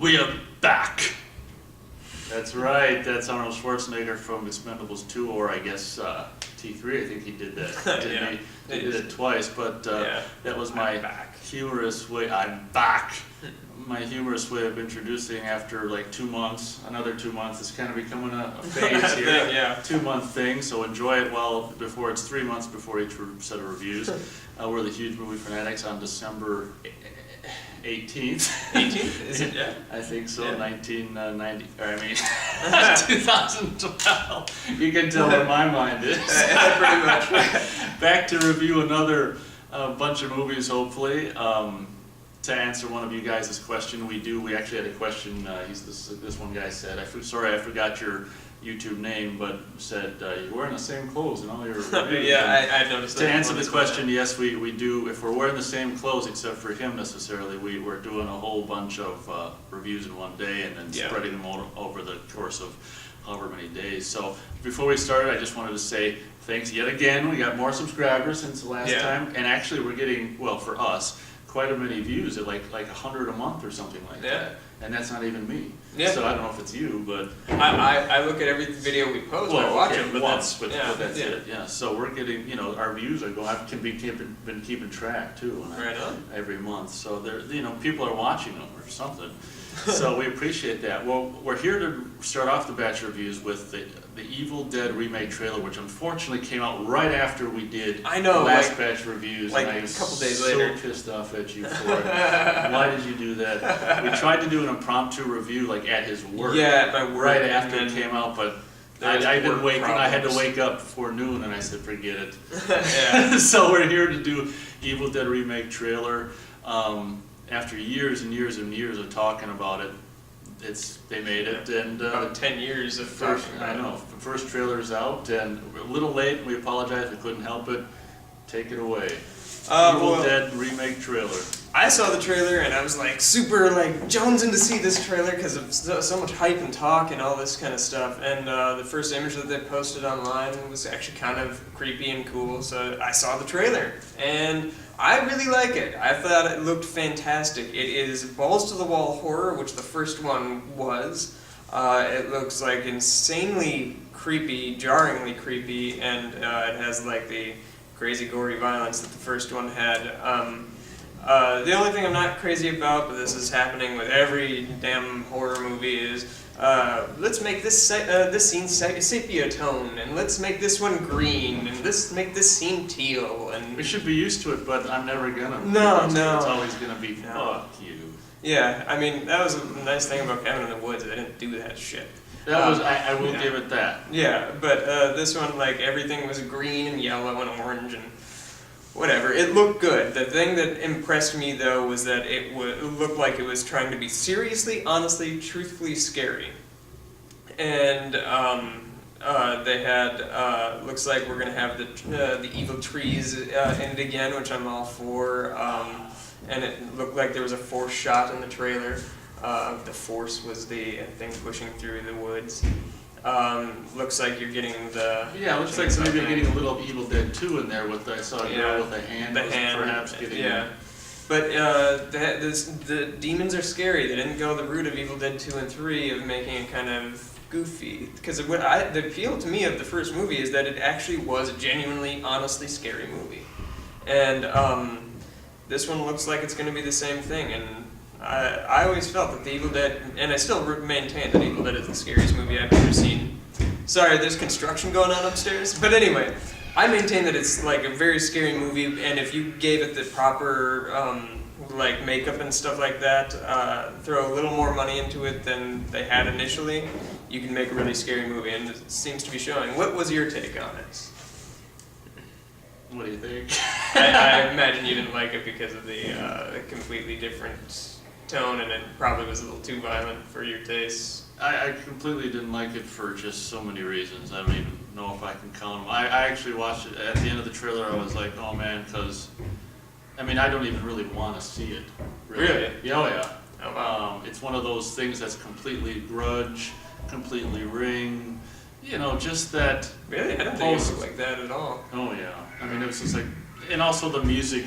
We are back. That's right. That's Arnold Schwarzenegger from Expendables 2, or I guess T3. I think he did that. Didn't he? He did it twice, but that was my humorous way. I'm back. My humorous way of introducing after like 2 months, another 2 months. It's kind of becoming a phase here. 2 month thing. So enjoy it before it's 3 months before each set of reviews. We're the Huge Movie Fanatics on December 18th. 18th? Is it? Yeah. I think so. Yeah. 1990. Or I mean, 2012. You can tell where my mind is. Pretty much. Back to review another bunch of movies, hopefully. To answer one of you guys' question, we actually had a question. This one guy said, sorry I forgot your YouTube name, but said you're wearing the same clothes in all your reviews. Yeah, I noticed that. To answer the question, yes, we do. If we're wearing the same clothes, except for him necessarily, we're doing a whole bunch of reviews in one day and then spreading them over the course of however many days. So before we started, I just wanted to say thanks yet again. We got more subscribers since the last time, and actually we're getting, well, for us, quite a many views at like 100 a month or something like that, and that's not even me. Yeah. So I don't know if it's you, but I look at every video we post. I watch them, but that's it. Yeah. So we're getting, our views are going. I've been keeping track too. Right on. Every month, so people are watching them or something. So we appreciate that. Well, we're here to start off the batch reviews with the Evil Dead remake trailer, which unfortunately came out right after we did the last batch reviews. Like and I a couple days later. So pissed off at you for it. Why did you do that? We tried to do an impromptu review like at his work. Yeah, at my work. Right after it came out, but I had to wake up before noon, and I said, forget it. Yeah. So we're here to do Evil Dead remake trailer. After years and years and years of talking about it, they made it, and about 10 years of talking about it. I know. The first trailer's out, and we're a little late. We apologize. We couldn't help it. Take it away. Evil Dead remake trailer. I saw the trailer and I was like super jonesing to see this trailer because of so much hype and talk and all this kind of stuff. And the first image that they posted online was actually kind of creepy and cool. So I saw the trailer and I really like it. I thought it looked fantastic. It is balls to the wall horror, which the first one was. It looks like insanely creepy, jarringly creepy, and it has like the crazy gory violence that the first one had. The only thing I'm not crazy about, but this is happening with every damn horror movie, is let's make this scene sepia tone, and let's make this one green, and let's make this scene teal. And we should be used to it, but I'm never gonna. No. It's always gonna be fuck you. Yeah, I mean that was a nice thing about Cabin in the Woods. They didn't do that shit. That was I will give it that. Yeah, but this one, everything was green and yellow and orange and whatever. It looked good. The thing that impressed me though was that it looked like it was trying to be seriously, honestly, truthfully scary. And they had looks like we're gonna have the evil trees in it again, which I'm all for. And it looked like there was a force shot in the trailer. The force was the thing pushing through the woods. Looks like you're getting the... Yeah, it looks like maybe you're getting a little Evil Dead 2 in there with I saw a girl with a hand. The hand, perhaps getting But the demons are scary. They didn't go the route of Evil Dead 2 and 3 of making it kind of goofy. Because the appeal to me of the first movie is that it actually was a genuinely, honestly scary movie. And this one looks like it's going to be the same thing. And I always felt that the Evil Dead, and I still maintain that Evil Dead is the scariest movie I've ever seen. Sorry, there's construction going on upstairs. But anyway, I maintain that it's like a very scary movie, and if you gave it the proper makeup and stuff like that, throw a little more money into it than they had initially, you can make a really scary movie, and it seems to be showing. What was your take on it? What do you think? I imagine you didn't like it because of the completely different tone, and it probably was a little too violent for your taste. I completely didn't like it for just so many reasons. I don't even know if I can count them. I actually watched it at the end of the trailer. I was like, oh man, because I don't even really want to see it. Really? Yeah, oh yeah. Oh, wow. It's one of those things that's completely Grudge, completely Ring. Just that. Really? I don't think it looked like that at all. Oh yeah. It was just like, and also the music,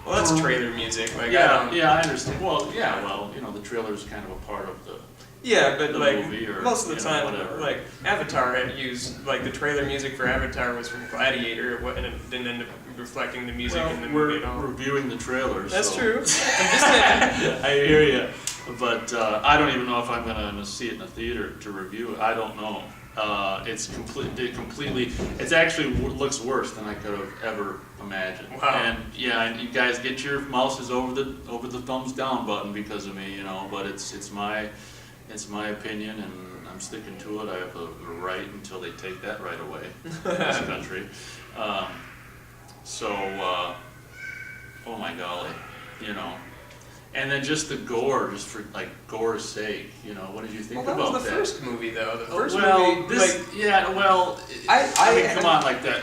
Well, Well, that's trailer music. Like, I understand. Well, yeah, well, you know, the trailer is kind of a part of the. Yeah, but the like movie or, most of the you know, time, whatever. like Avatar had used like the trailer music for Avatar was from Gladiator, and it didn't end up reflecting the music in the movie at all. We're reviewing the trailers. That's so. true. I'm just saying. I hear you, but I don't even know if I'm gonna see it in the theater to review it. I don't know. It's completely. It's actually looks worse than I could have ever imagined. Wow. And yeah, and you guys get your mouses over the thumbs down button because of me, you know. But it's my opinion, and I'm sticking to it. I have a right until they take that right away in this country. Oh my golly, you know. And then just the gore, just for like gore's sake, you know. What did you think Well, that about was the first movie, though. The first well, movie, this, like, yeah, well, I mean, come on, like that.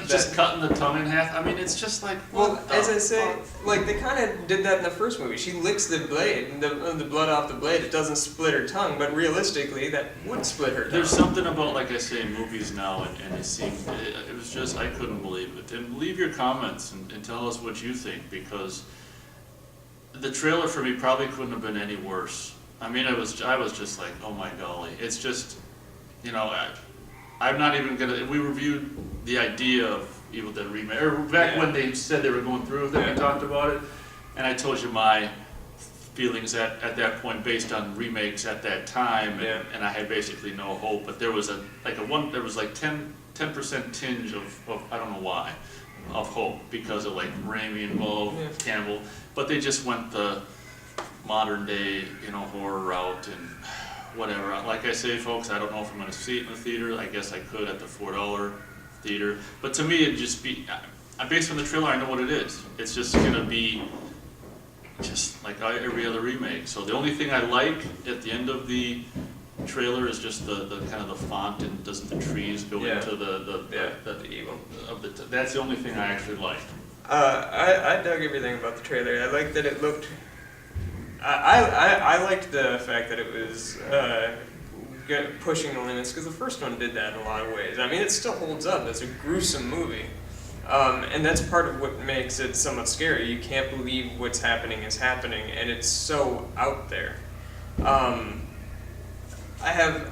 Just that- cutting the tongue in half. I mean, it's just like. Well, what the as I say, fuck? like they kind of did that in the first movie. She licks the blade, and the blood off the blade. It doesn't split her tongue, but realistically, that would split her tongue. There's something about, like I say, movies now, and it seemed, it was just, I couldn't believe it. And leave your comments and tell us what you think, because the trailer for me probably couldn't have been any worse. I mean, I was just like, oh my golly. It's just, you know, I'm not even gonna, we reviewed the idea of Evil Dead Remake, or back when they said they were going through with it, we talked about it, and I told you my feelings at that point based on remakes at that time, and I had basically no hope, but there was there was like 10% tinge of, I don't know why, of hope, because of like Raimi involved, Campbell, but they just went the modern day, you know, horror route and whatever. Like I say, folks, I don't know if I'm going to see it in the theater. I guess I could at the $4 theater, but to me it'd just be, based on the trailer, I know what it is. It's just going to be just like every other remake. So the only thing I like at the end of the trailer is just the kind of the font, and doesn't the trees go into the evil of the. That's the only thing I actually like. I dug everything about the trailer. I liked that it looked. I liked the fact that it was pushing the limits, because the first one did that in a lot of ways. I mean, it still holds up. It's a gruesome movie. And that's part of what makes it somewhat scary. You can't believe what's happening is happening, and it's so out there. I have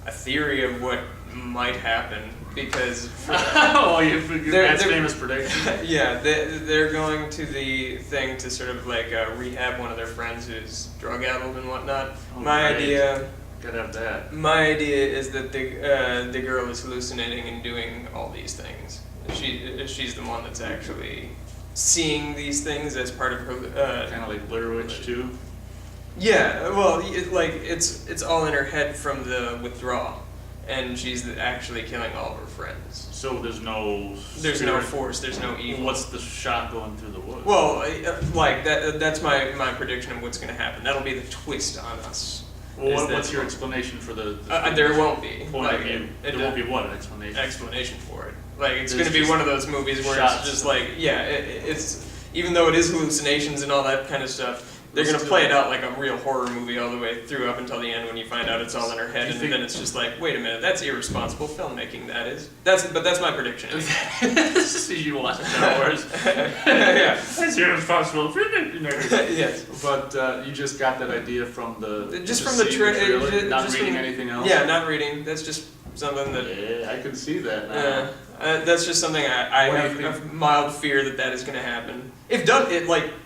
a theory of what might happen, because your famous prediction. yeah, they're going to the thing to sort of like rehab one of their friends who's drug-addled and whatnot. Oh, My great. idea. Gotta have that. My idea is that the girl is hallucinating and doing all these things. She's the one that's actually seeing these things as part of her. Kind of like Blair Witch too. Yeah, well, it's all in her head from the withdrawal, and she's actually killing all of her friends. So there's no force, there's no evil. What's the shot going through the woods? Well, like that's my prediction of what's going to happen. That'll be the twist on us. Well, what's your explanation for the there won't be. point of view? There won't be what, an explanation? Explanation for it. Like, it's going There's to be just one of those movies where shots. it's just like, yeah, it's, even though it is hallucinations and all that kind of stuff, they're going to play it out like a real horror movie all the way through up until the end, when you find out it's all in her head, and then it's just like, wait a minute, that's irresponsible filmmaking, that is. But that's my prediction. You watch Star Wars. Yeah. That's irresponsible filmmaking. Yes. But you just got that idea from the trailer, not reading anything else. Yeah, not reading. That's just something that. Yeah, I can see that now. That's just something I have a mild fear that is going to happen. If done,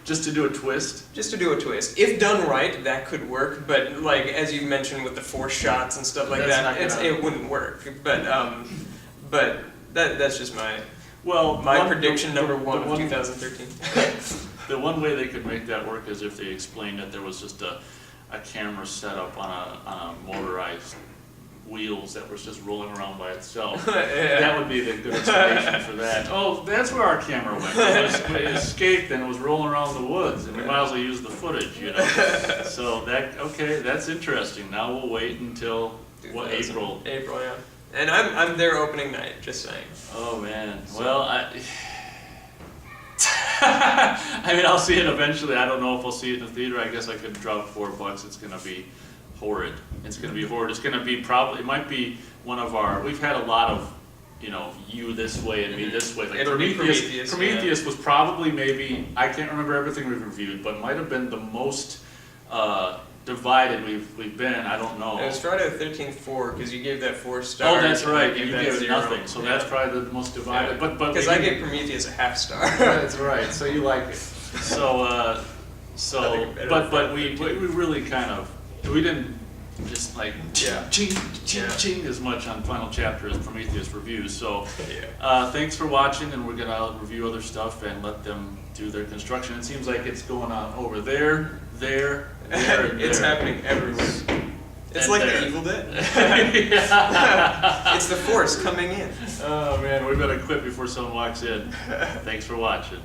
just to do a twist. Just to do a twist. If done right, that could work. But like as you mentioned with the force shots and stuff like it wouldn't work. But that's just my prediction number one of 2013. The one way they could make that work is if they explained that there was just a camera set up on a motorized wheels that was just rolling around by itself. That would be the good explanation for that. Oh, that's where our camera went. It escaped and it was rolling around the woods, and we might as well use the footage, you know. So that's interesting. Now we'll wait until April. April, yeah. And I'm there opening night. Just saying. Oh man. Well, I mean, I'll see it eventually. I don't know if I'll see it in the theater. I guess I could drop $4. It's gonna be horrid. It's going to be horrid. It's going to be it might be one of our, we've had a lot of you this way and me this way. Like It'll be Prometheus was probably maybe, I can't remember everything we've reviewed, but might have been the most divided we've been. I don't know. It was Friday the 13th 4 because you gave that 4 stars. Oh, that's right. You You gave it 0. nothing, so that's probably the most divided. Yeah. But because I gave Prometheus a half star. That's right. So you like it. So but we really kind of, we didn't just like ching as much on Final Chapter as Prometheus reviews. So thanks for watching, and we're gonna review other stuff and let them do their construction. It seems like it's going on over there, and It's there. happening everywhere. It's And like there. the Evil Dead. Yeah. It's the Force coming in. Oh man, we better quit before someone walks in. Thanks for watching.